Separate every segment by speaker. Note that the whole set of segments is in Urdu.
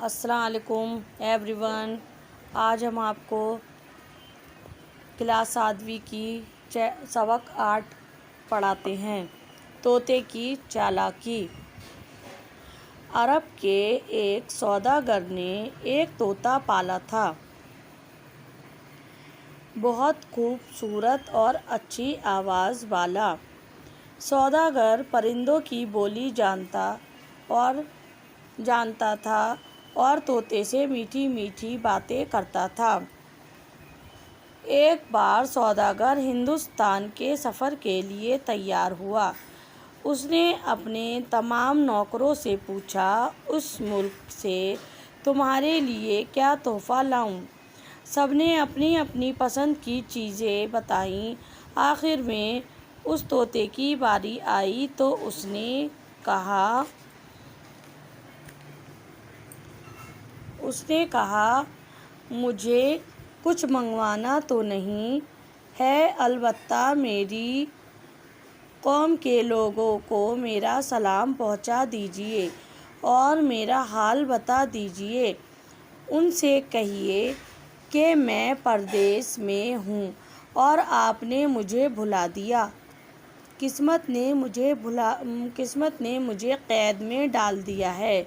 Speaker 1: السلام علیکم ایوری ون۔ آج ہم آپ کو کلاس 7ویں کی سبق 8 پڑھاتے ہیں۔ طوطے کی چالاکی۔ عرب کے ایک سوداگر نے ایک طوطا پالا تھا۔ بہت خوبصورت اور اچھی آواز والا۔ سوداگر پرندوں کی بولی جانتا تھا اور طوطے سے میٹھی میٹھی باتیں کرتا تھا۔ ایک بار سوداگر ہندوستان کے سفر کے لیے تیار ہوا۔ اس نے اپنے تمام نوکروں سے پوچھا، اس ملک سے تمہارے لیے کیا تحفہ لاؤں؟ سب نے اپنی اپنی پسند کی چیزیں بتائیں۔ آخر میں اس طوطے کی باری آئی تو اس نے کہا مجھے کچھ منگوانا تو نہیں ہے، البتہ میری قوم کے لوگوں کو میرا سلام پہنچا دیجیے اور میرا حال بتا دیجیے۔ ان سے کہیے کہ میں پردیس میں ہوں اور آپ نے مجھے بھلا دیا۔ قسمت نے مجھے قید میں ڈال دیا ہے۔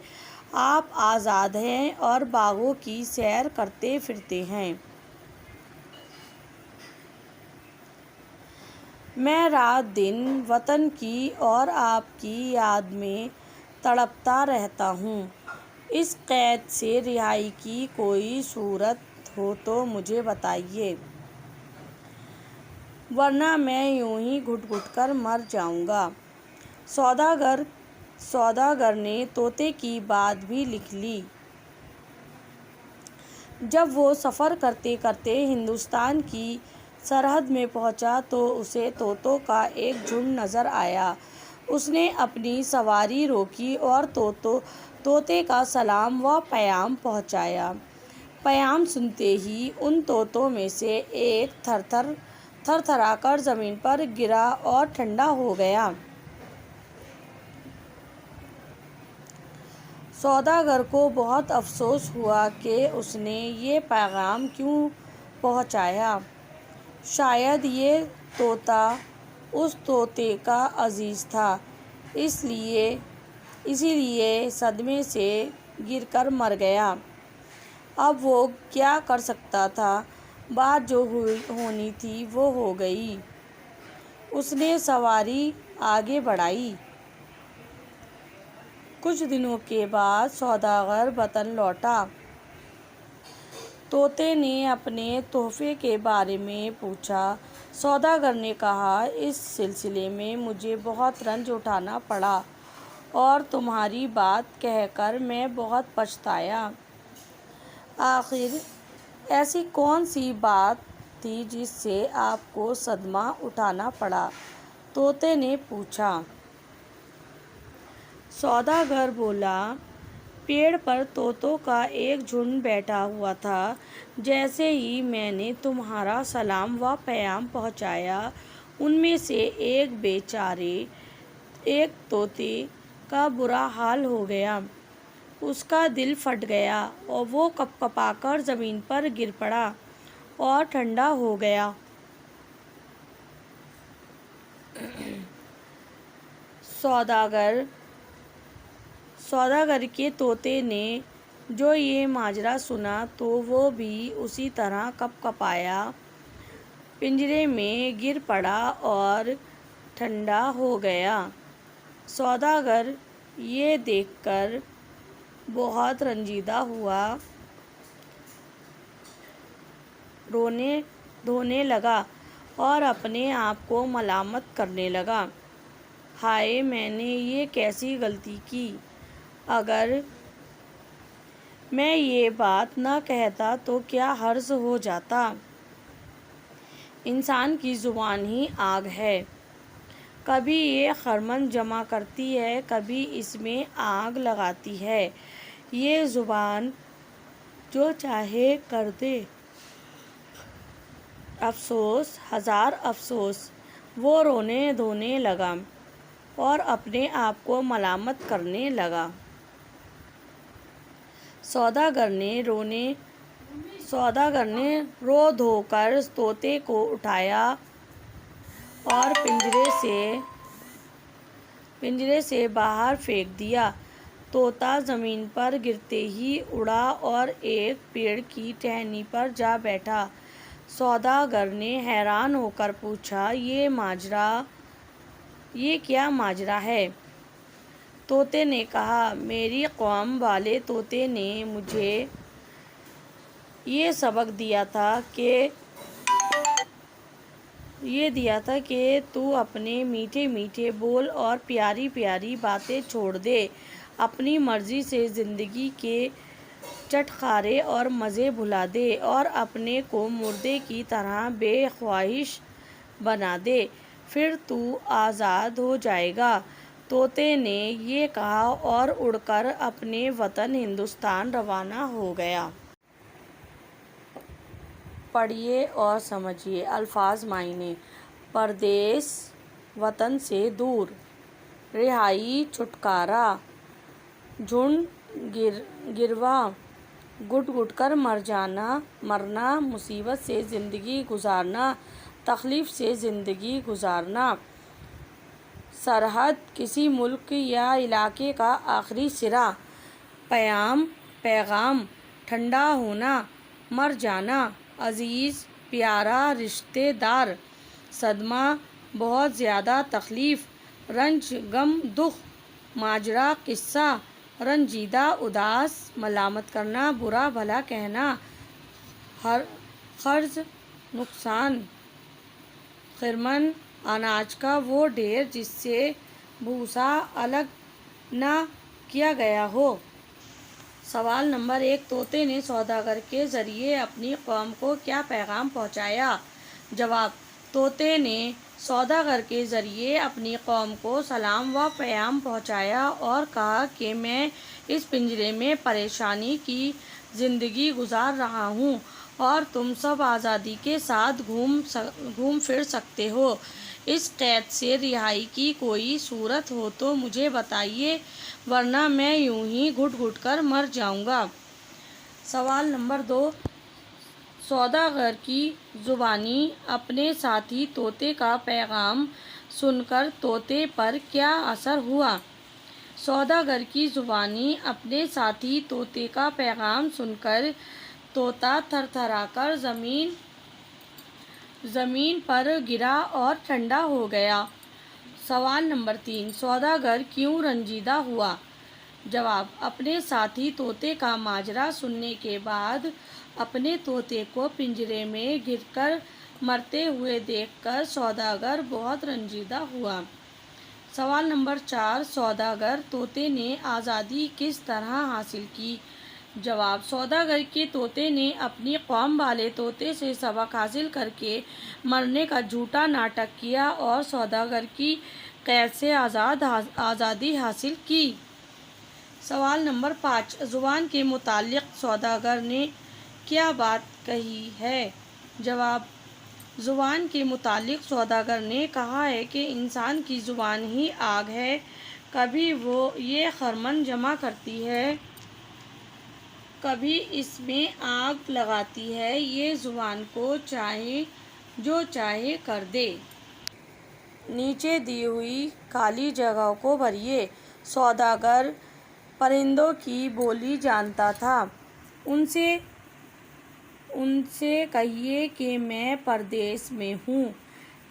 Speaker 1: آپ آزاد ہیں اور باغوں کی سیر کرتے پھرتے ہیں۔ میں رات دن وطن کی اور آپ کی یاد میں تڑپتا رہتا ہوں۔ اس قید سے رہائی کی کوئی صورت ہو تو مجھے بتائیے، ورنہ میں یوں ہی گھٹ گھٹ کر مر جاؤں گا۔ سوداگر نے طوطے کی بات بھی لکھ لی۔ جب وہ سفر کرتے کرتے ہندوستان کی سرحد میں پہنچا تو اسے طوطوں کا ایک جھنڈ نظر آیا۔ اس نے اپنی سواری روکی اور طوطے کا سلام و پیام پہنچایا۔ پیام سنتے ہی ان طوطوں میں سے ایک تھر تھرا کر زمین پر گرا اور ٹھنڈا ہو گیا۔ سوداگر کو بہت افسوس ہوا کہ اس نے یہ پیغام کیوں پہنچایا۔ شاید یہ طوطا اس طوطے کا عزیز تھا، اسی لیے صدمے سے گر کر مر گیا۔ اب وہ کیا کر سکتا تھا، بات جو ہونی تھی وہ ہو گئی۔ اس نے سواری آگے بڑھائی۔ کچھ دنوں کے بعد سوداگر وطن لوٹا۔ طوطے نے اپنے تحفے کے بارے میں پوچھا۔ سوداگر نے کہا، اس سلسلے میں مجھے بہت رنج اٹھانا پڑا اور تمہاری بات کہہ کر میں بہت پچھتایا۔ آخر ایسی کون سی بات تھی جس سے آپ کو صدمہ اٹھانا پڑا؟ طوطے نے پوچھا۔ سوداگر بولا، پیڑ پر طوطوں کا ایک جھنڈ بیٹھا ہوا تھا۔ جیسے ہی میں نے تمہارا سلام و پیام پہنچایا، ان میں سے ایک طوطے کا برا حال ہو گیا۔ اس کا دل پھٹ گیا اور وہ کپ کپا کر زمین پر گر پڑا اور ٹھنڈا ہو گیا۔ سوداگر کے طوطے نے جو یہ ماجرا سنا تو وہ بھی اسی طرح کپ کپایا، پنجرے میں گر پڑا اور ٹھنڈا ہو گیا۔ سوداگر یہ دیکھ کر بہت رنجیدہ ہوا، رونے دھونے لگا اور اپنے آپ کو ملامت کرنے لگا۔ ہائے، میں نے یہ کیسی غلطی کی! اگر میں یہ بات نہ کہتا تو کیا حرج ہو جاتا؟ انسان کی زبان ہی آگ ہے، کبھی یہ خرمن جمع کرتی ہے، کبھی اس میں آگ لگاتی ہے۔ یہ زبان جو چاہے کر دے۔ افسوس، ہزار افسوس! وہ رونے دھونے لگا اور اپنے آپ کو ملامت کرنے لگا۔ سوداگر نے رو دھو کر طوطے کو اٹھایا اور پنجرے سے باہر پھینک دیا۔ طوطا زمین پر گرتے ہی اڑا اور ایک پیڑ کی ٹہنی پر جا بیٹھا۔ سوداگر نے حیران ہو کر پوچھا، یہ کیا ماجرا ہے؟ طوطے نے کہا، میری قوم والے طوطے نے مجھے یہ سبق دیا تھا کہ تو اپنے میٹھے میٹھے بول اور پیاری پیاری باتیں چھوڑ دے، اپنی مرضی سے زندگی کے چٹخارے اور مزے بھلا دے اور اپنے کو مردے کی طرح بے خواہش بنا دے، پھر تو آزاد ہو جائے گا۔ طوطے نے یہ کہا اور اڑ کر اپنے وطن ہندوستان روانہ ہو گیا۔ پڑھیے اور سمجھیے الفاظ معنی۔ پردیس، وطن سے دور، رہائی، چھٹکارا، جھنڈ گروا، گھٹ گھٹ کر مرنا، مصیبت سے زندگی گزارنا، تکلیف سے زندگی گزارنا، سرحد، کسی ملک یا علاقے کا آخری سرا، پیغام، ٹھنڈا ہونا، مر جانا، عزیز، پیارا، رشتہ دار، صدمہ، بہت زیادہ تکلیف، رنج، غم، دکھ، ماجرا، قصہ، رنجیدہ، اداس، ملامت کرنا، برا بھلا کہنا، قرض، نقصان، خرمن، اناج کا وہ ڈھیر جس سے بھوسا الگ نہ کیا گیا ہو۔ سوال نمبر 1، طوطے نے سوداگر کے ذریعے اپنی قوم کو کیا پیغام پہنچایا؟ جواب: طوطے نے سوداگر کے ذریعے اپنی قوم کو سلام و پیام پہنچایا اور کہا کہ میں اس پنجرے میں پریشانی کی زندگی گزار رہا ہوں اور تم سب آزادی کے ساتھ گھوم پھر سکتے ہو۔ اس قید سے رہائی کی کوئی صورت ہو تو مجھے بتائیے، ورنہ میں یوں ہی گھٹ گھٹ کر مر جاؤں گا۔ سوال نمبر 2، سوداگر کی زبانی اپنے ساتھی طوطے کا پیغام سن کر طوطے پر کیا اثر ہوا؟ سوداگر کی زبانی اپنے ساتھی طوطے کا پیغام سن کر طوطا تھر تھرا کر زمین پر گرا اور ٹھنڈا ہو گیا۔ سوال نمبر 3، سوداگر کیوں رنجیدہ ہوا؟ جواب: اپنے ساتھی طوطے کا ماجرا سننے کے بعد اپنے طوطے کو پنجرے میں گر کر مرتے ہوئے دیکھ کر سوداگر بہت رنجیدہ ہوا۔ سوال نمبر 4، سوداگر طوطے نے آزادی کس طرح حاصل کی؟ جواب: سوداگر کے طوطے نے اپنی قوم والے طوطے سے سبق حاصل کر کے مرنے کا جھوٹا ناٹک کیا اور سوداگر کی قید سے آزادی حاصل کی۔ سوال نمبر 5، زبان کے متعلق سوداگر نے کیا بات کہی ہے؟ جواب: زبان کے متعلق سوداگر نے کہا ہے کہ انسان کی زبان ہی آگ ہے، کبھی وہ یہ خرمن جمع کرتی ہے، کبھی اس میں آگ لگاتی ہے، یہ زبان کو جو چاہے کر دے۔ نیچے دی ہوئی خالی جگہوں کو بھریے۔ سوداگر پرندوں کی بولی جانتا تھا۔ ان سے کہیے کہ میں پردیس میں ہوں۔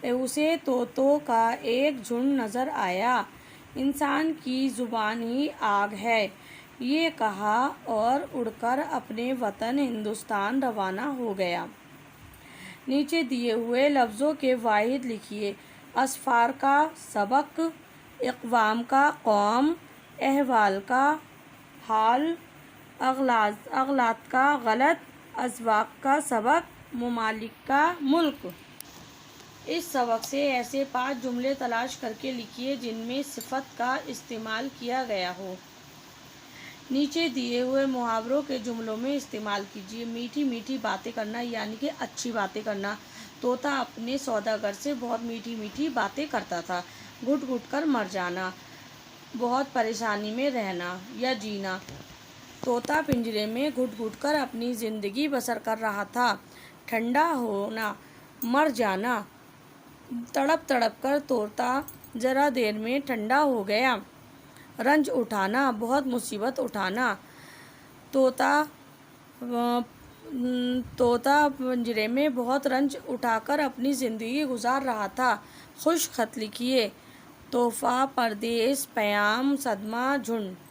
Speaker 1: اسے طوطوں کا ایک جھنڈ نظر آیا۔ انسان کی زبان ہی آگ ہے، یہ کہا اور اڑ کر اپنے وطن ہندوستان روانہ ہو گیا۔ نیچے دیے ہوئے لفظوں کے واحد لکھیے۔ اسفار کا سبق، اقوام کا قوم، احوال کا حال، اغلاط کا غلط، اذواق کا سبق، ممالک کا ملک۔ اس سبق سے ایسے 5 جملے تلاش کر کے لکھیے جن میں صفت کا استعمال کیا گیا ہو۔ نیچے دیے ہوئے محاوروں کے جملوں میں استعمال کیجیے۔ میٹھی میٹھی باتیں کرنا یعنی کہ اچھی باتیں کرنا۔ طوطا اپنے سوداگر سے بہت میٹھی میٹھی باتیں کرتا تھا۔ گھٹ گھٹ کر مر جانا، بہت پریشانی میں رہنا یا جینا۔ طوطا پنجرے میں گھٹ گھٹ کر اپنی زندگی بسر کر رہا تھا۔ ٹھنڈا ہونا، مر جانا، تڑپ تڑپ کر طوطا ذرا دیر میں ٹھنڈا ہو گیا۔ رنج اٹھانا، بہت مصیبت اٹھانا۔ طوطا پنجرے میں بہت رنج اٹھا کر اپنی زندگی گزار رہا تھا۔ خشک خط لکھیے، تحفہ، پردیس، پیام، صدمہ، جھنڈ۔